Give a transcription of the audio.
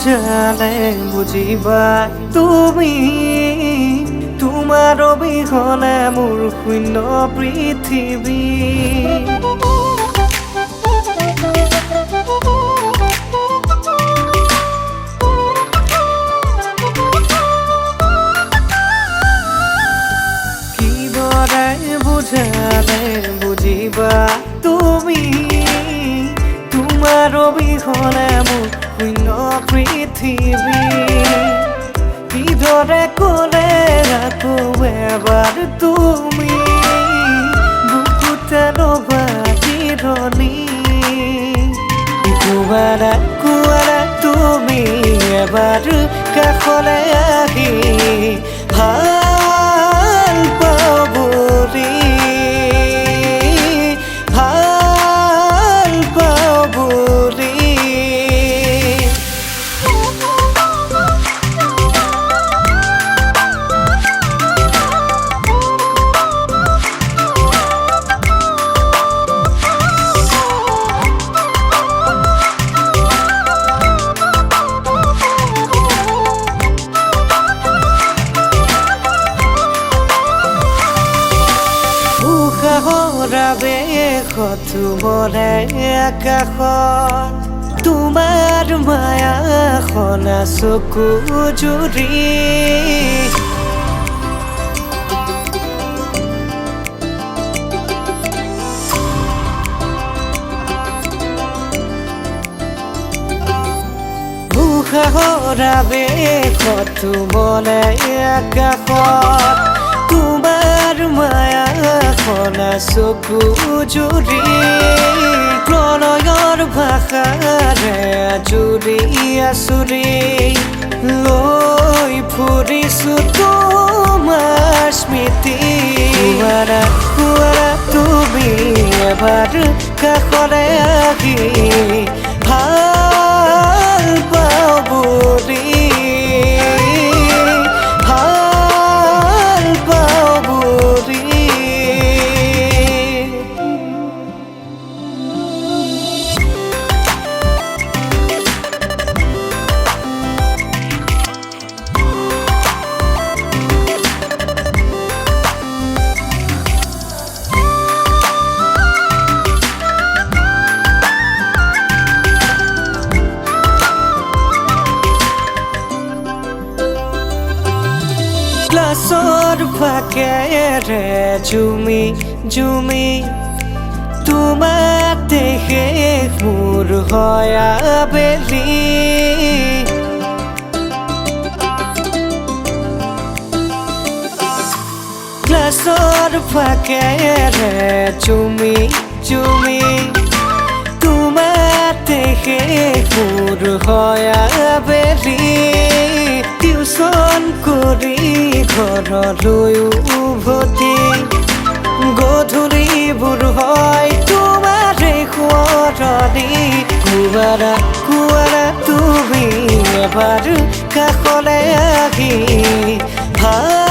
বুঝালে বুজিবা তুমি তোমাৰ অবিহনে মোৰ শূন্য পৃথিৱী বুঝালে বুজিবা তুমি তোমাৰ অবিহনে মোৰ শূন্য পৃথিৱী কিদৰে ক'লে আকৌ এবাৰ তুমি বুকুতে ল'বা কিৰণি কুৱাৰা কুৱাৰা তুমি এবাৰ কাষলৈ আহি ভাল পাওঁ বুলি তুমৰে আকাশত তোমাৰ মায়াখনা চকু জুৰি উষাহৰা বেশত তুমৰে আকাশত তোমাৰ মায়াখনা চকু জুৰি প্ৰণয়ৰ ভাষাৰে আজুৰি আচুৰি লৈ ফুৰিছো তোমাৰ স্মৃতি কুৱাৰা কুৱাৰা তুমি এবাৰ কাষলৈ আহি ভাল পাওঁ বুলি ক্লাছৰ ফাকেৰে জুমি জুমি তোমাৰ দেখে মোৰ হয় আবেলি ক্লাছৰ ফাকেৰে জুমি জুমি তোমাৰ দেখে মোৰ হয় আবেলি টিউচন কৰি ঘৰলৈ উভতি গধূলিবোৰ হয় তোমাৰে সোঁৱৰণি কুৱাৰা কুৱাৰা তুমি এবাৰ কাষলৈ আহি ভাল